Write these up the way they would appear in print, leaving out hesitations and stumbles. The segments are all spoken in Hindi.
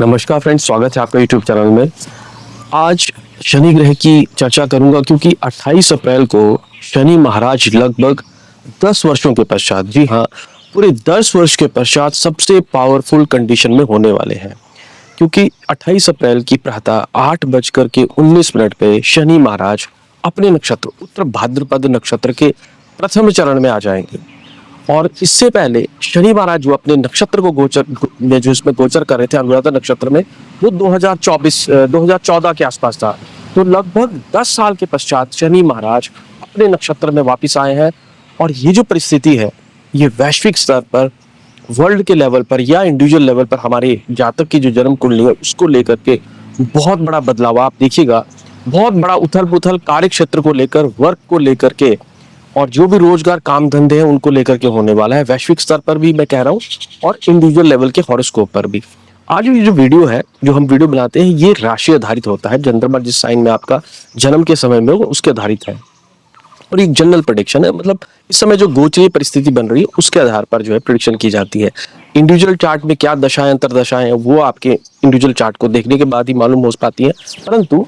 नमस्कार फ्रेंड्स, स्वागत है आपका यूट्यूब चैनल में। आज शनि ग्रह की चर्चा करूंगा क्योंकि 28 अप्रैल को शनि महाराज लगभग 10 वर्षों के पश्चात, जी हाँ, पूरे 10 वर्ष के पश्चात सबसे पावरफुल कंडीशन में होने वाले हैं। क्योंकि 28 अप्रैल की प्रातः 8:19 पे शनि महाराज अपने नक्षत्र उत्तर भाद्रपद नक्षत्र के प्रथम चरण में आ जाएंगे। और इससे पहले शनि महाराज जो अपने नक्षत्र को गोचर में जो इसमें गोचर कर रहे थे अनुराधा नक्षत्र में, वो 2014 के आसपास था। तो लगभग 10 साल के पश्चात शनि महाराज अपने नक्षत्र में वापस आए हैं। और ये जो परिस्थिति है, ये वैश्विक स्तर पर, वर्ल्ड के लेवल पर या इंडिविजुअल लेवल पर हमारे जातक की जो जन्म कुंडली है उसको लेकर के बहुत बड़ा बदलाव आप देखिएगा। बहुत बड़ा उथल पुथल कार्य क्षेत्र को लेकर, वर्क को लेकर के, और जो भी रोजगार काम धंधे हैं उनको लेकर के होने वाला है, वैश्विक स्तर पर भी मैं कह रहा हूँ और इंडिविजुअल लेवल के हॉरोस्कोप पर भी। आज ये जो वीडियो है, जो हम वीडियो बनाते हैं, ये राशि आधारित होता है। चंद्रमा जिस साइन में आपका जन्म के समय में हो उसके आधारित है और एक जनरल प्रेडिक्शन है। मतलब इस समय जो गोचरीय परिस्थिति बन रही है उसके आधार पर जो है प्रेडिक्शन की जाती है। इंडिविजुअल चार्ट में क्या दशाएं अंतरदशाएं हैं वो आपके इंडिविजुअल चार्ट को देखने के बाद ही मालूम हो पाती है। परंतु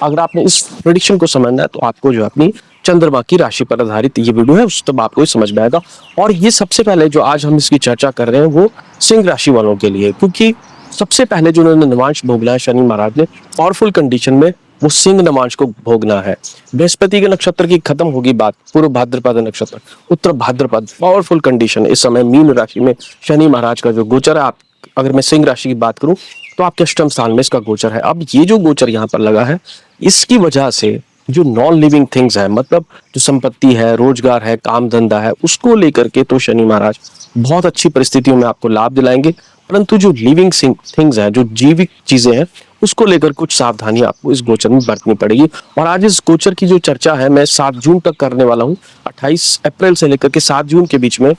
अगर आपने इस प्रेडिक्शन को समझना है तो आपको जो अपनी चंद्रमा की राशि पर आधारित ये वीडियो है, उस तब आपको समझ में आएगा। और ये सबसे पहले जो आज हम इसकी चर्चा कर रहे हैं वो सिंह राशि वालों के लिए, क्योंकि सबसे पहले जो उन्होंने नवांश भोगना है शनि महाराज ने पावरफुल कंडीशन में, वो सिंह नवांश को भोगना है। बृहस्पति के नक्षत्र की खत्म होगी बात, पूर्व भाद्रपद नक्षत्र, उत्तर भाद्रपद पावरफुल कंडीशन। इस समय मीन राशि में शनि महाराज का जो गोचर है, आप अगर मैं सिंह राशि की बात करूं तो आपके अष्टम स्थान में इसका गोचर है। अब ये जो गोचर यहाँ पर लगा है, इसकी वजह से जो नॉन लिविंग थिंग्स है, मतलब जो संपत्ति है, रोजगार है, काम धंधा है, उसको लेकर के तो शनि महाराज बहुत अच्छी परिस्थितियों में आपको लाभ दिलाएंगे। परंतु जो लिविंग थिंग्स है, जो जीवित चीजें हैं, उसको लेकर कुछ सावधानी आपको इस गोचर में बरतनी पड़ेगी। और आज इस गोचर की जो चर्चा है मैं 7 जून तक करने वाला हूँ। 28 अप्रैल से लेकर के 7 जून के बीच में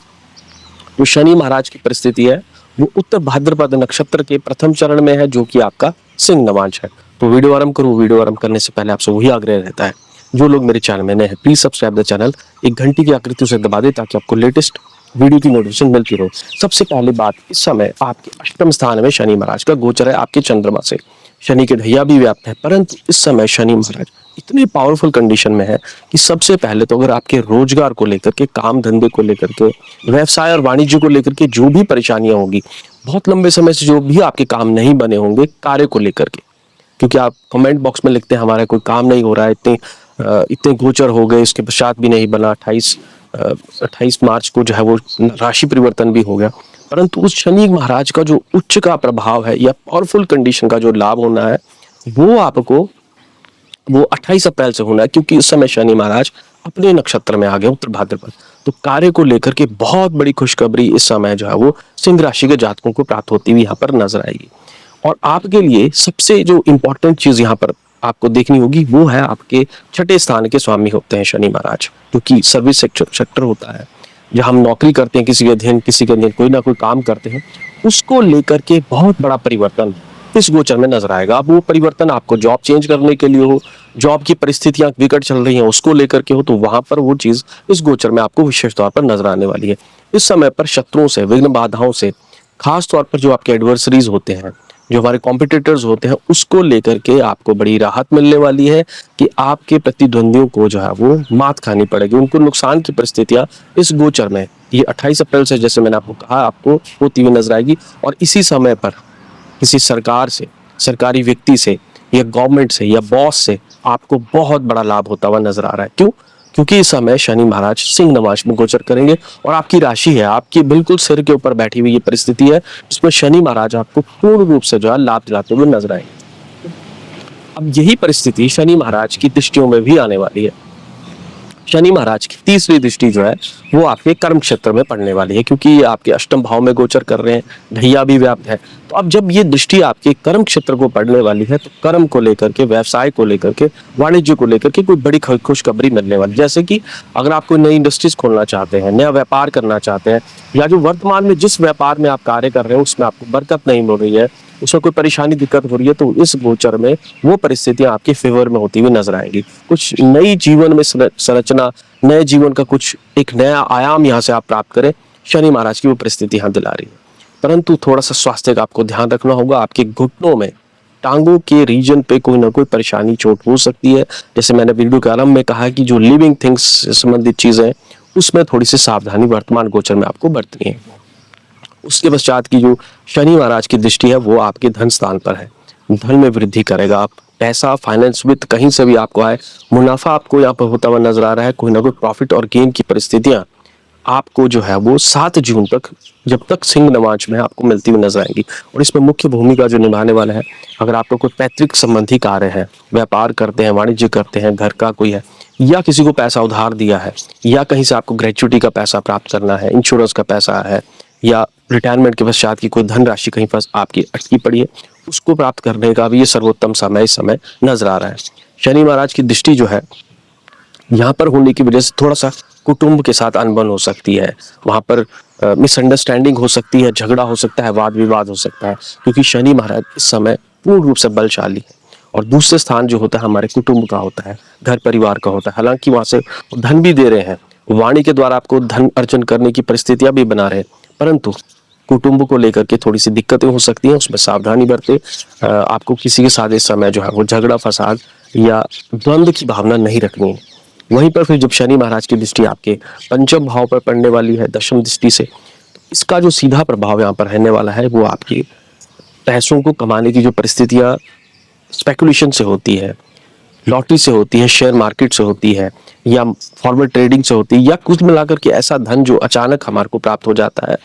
जो शनि महाराज की परिस्थिति है वो उत्तर भाद्रपद नक्षत्र के प्रथम चरण में है, जो कि आपका सिंह नवांश है। तो वीडियो आरंभ करूँ। वीडियो आरंभ करने से पहले आपसे वही आग्रह रहता है, जो लोग मेरे चैनल में नए हैं प्लीज सब्सक्राइब द चैनल, एक घंटी की आकृति उसे दबा दे ताकि आपको लेटेस्ट वीडियो की नोटिफिकेशन मिलती रहो। सबसे पहले बात, इस समय आपके अष्टम स्थान में शनि महाराज का गोचर है आपके चंद्रमा से। शनि के ढैया भी व्याप्त है, परंतु इस समय शनि महाराज इतने पावरफुल कंडीशन में है कि सबसे पहले तो अगर आपके रोजगार को लेकर के, काम धंधे को लेकर के, व्यवसाय और वाणिज्य को लेकर के जो भी परेशानियां होंगी, बहुत लंबे समय से जो भी आपके काम नहीं बने होंगे कार्य को लेकर के, क्योंकि आप कमेंट बॉक्स में लिखते हैं हमारा कोई काम नहीं हो रहा है, इतने गोचर हो गए, इसके पश्चात भी नहीं बना। 28 मार्च को जो है वो राशि परिवर्तन भी हो गया। परंतु उस शनि महाराज का जो उच्च का प्रभाव है या पावरफुल कंडीशन का जो लाभ होना है वो आपको वो 28 अप्रैल से होना है, क्योंकि उस समय शनि महाराज अपने नक्षत्र में आ गए उत्तर भाद्रपद। तो कार्य को लेकर के बहुत बड़ी खुशखबरी इस समय जो है वो सिंह राशि के जातकों को प्राप्त होती हुई यहाँ पर नजर आएगी। और आपके लिए सबसे जो इम्पोर्टेंट चीज यहाँ पर आपको देखनी होगी वो है आपके छठे स्थान के स्वामी होते हैं शनि महाराज, जो कि सर्विस सेक्टर होता है, जहाँ हम नौकरी करते हैं, किसी के अधीन कोई ना कोई काम करते हैं, उसको लेकर के बहुत बड़ा परिवर्तन इस गोचर में नजर आएगा। अब वो परिवर्तन आपको जॉब चेंज करने के लिए हो, जॉब की परिस्थितियां विकट चल रही हैं उसको लेकर के हो, तो वहां पर वो चीज इस गोचर में आपको विशेष तौर पर नजर आने वाली है। इस समय पर शत्रुओं से, विघ्न बाधाओं से, खास तौर पर जो आपके एडवर्सरीज होते हैं, जो हमारे कॉम्पिटिटर्स होते हैं, उसको लेकर के आपको बड़ी राहत मिलने वाली है कि आपके प्रतिद्वंदियों को जो है वो मात खानी पड़ेगी, उनको नुकसान की परिस्थितियां इस गोचर में ये 28 अप्रैल से, जैसे मैंने आपको कहा, आपको होती हुई नजर आएगी। और इसी समय पर किसी सरकार से, सरकारी व्यक्ति से या गवर्नमेंट से या बॉस से आपको बहुत बड़ा लाभ होता हुआ नजर आ रहा है। क्यों? क्योंकि इस समय शनि महाराज सिंह नवांश में गोचर करेंगे और आपकी राशि है, आपकी बिल्कुल सिर के ऊपर बैठी हुई ये परिस्थिति है जिसमें शनि महाराज आपको पूर्ण रूप से जो है लाभ दिलाते हुए नजर आएंगे। अब यही परिस्थिति शनि महाराज की दृष्टियों में भी आने वाली है। शनि महाराज की तीसरी दृष्टि जो है वो आपके कर्म क्षेत्र में पड़ने वाली है, क्योंकि ये आपके अष्टम भाव में गोचर कर रहे हैं, ढैया भी व्याप्त है। तो अब जब ये दृष्टि आपके कर्म क्षेत्र को पड़ने वाली है, तो कर्म को लेकर के, व्यवसाय को लेकर के, वाणिज्य को लेकर के कोई बड़ी खुशखबरी मिलने वाली। जैसे कि अगर आप कोई नई इंडस्ट्रीज खोलना चाहते हैं, नया व्यापार करना चाहते हैं, या जो वर्तमान में जिस व्यापार में आप कार्य कर रहे हैं उसमें आपको बरकत नहीं मिल रही है, उसमें कोई परेशानी, दिक्कत हो रही है, तो इस गोचर में वो परिस्थितियां आपके फेवर में होती हुई नजर आएंगी। कुछ नई जीवन में संरचना, नए जीवन का कुछ एक नया आयाम यहाँ से आप प्राप्त करें, शनि महाराज की वो परिस्थिति यहाँ दिला रही है। परंतु थोड़ा सा स्वास्थ्य का आपको ध्यान रखना होगा। आपके घुटनों में, टांगों के रीजन पे कोई ना कोई परेशानी, चोट हो सकती है। जैसे मैंने वीडियो के आरंभ में कहा कि जो लिविंग थिंग्स से संबंधित चीजें हैं उसमें थोड़ी सी सावधानी वर्तमान गोचर में आपको बरतनी है। उसके पश्चात की जो शनि महाराज की दृष्टि है वो आपके धन स्थान पर है, धन में वृद्धि करेगा। आप पैसा, फाइनेंस, वित्त कहीं से भी आपको आए, मुनाफा आपको यहाँ पर होता हुआ नजर आ रहा है। कोई ना कोई प्रॉफिट और गेन की परिस्थितियां आपको जो है वो 7 जून तक, जब तक सिंह नवाज में आपको मिलती हुई नजर आएंगी। और इसमें मुख्य भूमिका जो निभाने वाला है, अगर आपका कोई पैतृक संबंधी कार्य है, व्यापार करते हैं, वाणिज्य करते हैं, घर का कोई है, या किसी को पैसा उधार दिया है, या कहीं से आपको ग्रेच्युटी का पैसा प्राप्त करना है, इंश्योरेंस का पैसा है, या रिटायरमेंट के पश्चात की कोई धनराशि कहीं पर आपकी अटकी पड़ी है, उसको प्राप्त करने का भी ये सर्वोत्तम समय, इस समय नजर आ रहा है। शनि महाराज की दृष्टि जो है यहाँ पर होने की वजह से थोड़ा सा कुटुंब के साथ अनबन हो सकती है, वहां पर मिसअंडरस्टैंडिंग हो सकती है, झगड़ा हो सकता है, वाद विवाद हो सकता है, क्योंकि शनि महाराज इस समय पूर्ण रूप से बलशाली है। और दूसरे स्थान जो होता है हमारे कुटुंब का होता है, घर परिवार का होता है। हालांकि वहां से धन भी दे रहे हैं, वाणी के द्वारा आपको धन अर्जन करने की परिस्थितियां भी बना रहे हैं, परंतु कुटुंब को लेकर के थोड़ी सी दिक्कतें हो सकती हैं, उसमें सावधानी बरते। आपको किसी के साथ इस समय जो है वो झगड़ा फसाद या द्वंद्व की भावना नहीं रखनी है। वहीं पर फिर जब शनि महाराज की दृष्टि आपके पंचम भाव पर पड़ने वाली है, दशम दृष्टि से, तो इसका जो सीधा प्रभाव यहाँ पर रहने वाला है वो आपकी पैसों को कमाने की जो परिस्थितियां स्पेकुलेशन से होती है, लॉटरी से होती है, शेयर मार्केट से होती है, या फॉरवर्ड ट्रेडिंग से होती है, या कुछ मिलाकर के ऐसा धन जो अचानक हमारे को प्राप्त हो जाता है,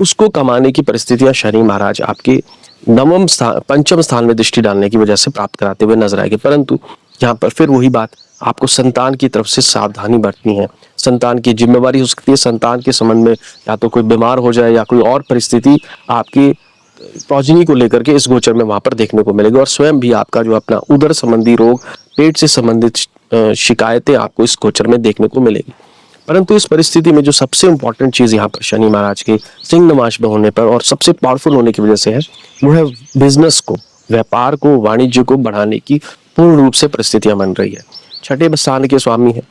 उसको कमाने की परिस्थितियां शनि महाराज आपके नवम स्थान, पंचम स्थान में दृष्टि डालने की वजह से प्राप्त कराते हुए नजर आएंगे। परंतु यहाँ पर फिर वही बात, आपको संतान की तरफ से सावधानी बरतनी है। संतान की जिम्मेवारी हो सकती है, संतान के संबंध में या तो कोई बीमार हो जाए या कोई और परिस्थिति आपकी प्रोजनी को लेकर के इस गोचर में वहां पर देखने को मिलेगी। और स्वयं भी आपका जो अपना उदर संबंधी रोग, पेट से संबंधित शिकायतें आपको इस गोचर में देखने को मिलेगी। परंतु इस परिस्थिति में जो सबसे इंपॉर्टेंट चीज यहाँ पर शनि महाराज के सिंह नवाज में होने पर और सबसे पावरफुल होने की वजह से है, वो है बिजनेस को, व्यापार को, वाणिज्य को बढ़ाने की पूर्ण रूप से परिस्थितियां बन रही है। छठे स्थान के स्वामी है,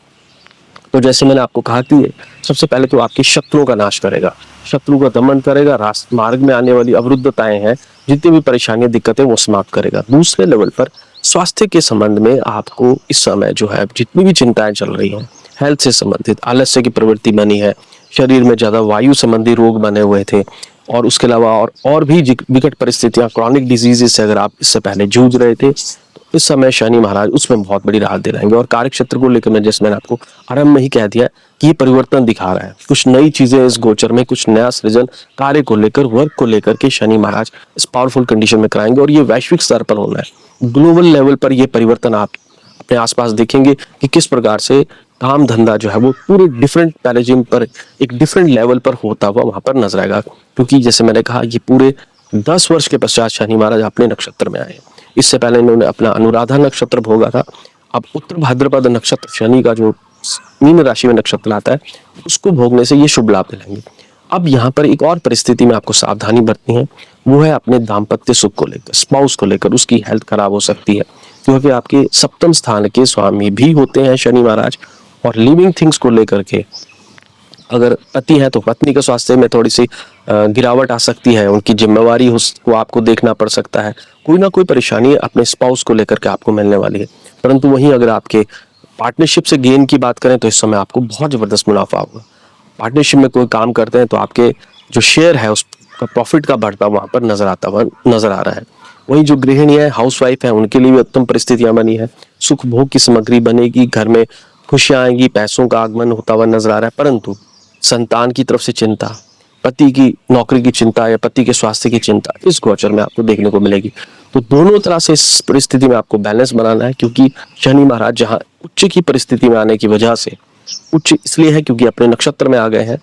तो जैसे मैंने आपको कहा कि सबसे पहले तो आपके शत्रुओं का नाश करेगा, शत्रु का दमन करेगा, रास्ते मार्ग में आने वाली अवरुद्धताएं हैं, जितनी भी परेशानियां, दिक्कतें, वो समाप्त करेगा। दूसरे लेवल पर स्वास्थ्य के संबंध में आपको इस समय जो है जितनी भी चिंताएं चल रही हैं, हेल्थ से संबंधित आलस्य की प्रवृत्ति बनी है, शरीर में ज्यादा वायु संबंधी रोग बने हुए थे, और उसके अलावा और भी विकट परिस्थितियां, क्रॉनिक डिजीजेस से अगर आप इससे पहले जूझ रहे थे, तो इस समय शनि महाराज उसमें बहुत बड़ी राहत दे रहेंगे। और कार्य क्षेत्र को लेकर मैंने आपको आरंभ में ही कह दिया कि ये परिवर्तन दिखा रहा है, कुछ नई चीजें इस गोचर में, कुछ नया सृजन कार्य को लेकर, वर्क को लेकर के शनि महाराज इस पावरफुल कंडीशन में कराएंगे। और ये वैश्विक स्तर पर होना है, ग्लोबल लेवल पर ये परिवर्तन आप अपने आसपास देखेंगे कि किस प्रकार से काम धंधा जो है वो पूरे डिफरेंट पैराजिम पर, एक डिफरेंट लेवल पर होता हुआ वहां पर नजर आएगा। क्योंकि जैसे मैंने कहा, ये पूरे 10 वर्ष के पश्चात शनि महाराज अपने नक्षत्र में आए। इससे पहले इन्होंने अपना अनुराधा नक्षत्र भोगा था, अब उत्तर भाद्रपद नक्षत्र, शनि का जो मीन राशि में नक्षत्र आता है, उसको भोगने से ये शुभ लाभ मिलेंगे। अब यहाँ पर एक और परिस्थिति में आपको सावधानी बरतनी है, वो है अपने दाम्पत्य सुख को लेकर, स्पाउस को लेकर। उसकी हेल्थ खराब हो सकती है, क्योंकि आपके सप्तम स्थान के स्वामी भी होते हैं शनि महाराज। और लिविंग थिंग्स को लेकर के, अगर पति है तो पत्नी के स्वास्थ्य में थोड़ी सी गिरावट आ सकती है, उनकी जिम्मेवारी को आपको देखना पड़ सकता है, कोई ना कोई परेशानी अपने स्पाउस को लेकर के आपको मिलने वाली है। परंतु वहीं अगर आपके पार्टनरशिप से गेन की बात करें तो इस समय आपको बहुत जबरदस्त मुनाफा होगा। पार्टनरशिप में कोई काम करते हैं तो आपके जो शेयर है उसका प्रॉफिट का बढ़ता वहां पर नजर आ रहा है। वहीं जो गृहिणी है, हाउसवाइफ है, उनके लिए भी उत्तम परिस्थितियां बनी है, सुख भोग की सामग्री बनेगी, घर में खुशियां आएंगी, पैसों का आगमन होता हुआ नजर आ रहा है। परंतु संतान की तरफ से चिंता, पति की नौकरी की चिंता या पति के स्वास्थ्य की चिंता इस गोचर में आपको देखने को मिलेगी। तो दोनों तरह से इस परिस्थिति में आपको बैलेंस बनाना है, क्योंकि शनि महाराज जहां उच्च की परिस्थिति में आने की वजह से, उच्च इसलिए है क्योंकि अपने नक्षत्र में आ गए हैं,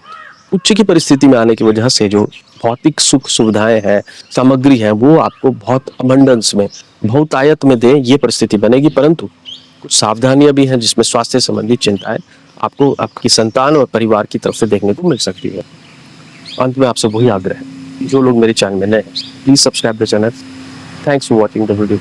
उच्च की परिस्थिति में आने की वजह से जो भौतिक सुख सुविधाएं हैं, सामग्री है, वो आपको बहुत अबंडेंस में, बहुतायत में दे, ये परिस्थिति बनेगी। परंतु कुछ सावधानियां भी हैं, जिसमें स्वास्थ्य संबंधी चिंताएं आपको आपकी संतान और परिवार की तरफ से देखने को मिल सकती है। अंत में आपसे वही आग्रह है, जो लोग मेरे चैनल में नए, please subscribe the channel. Thanks for watching the video.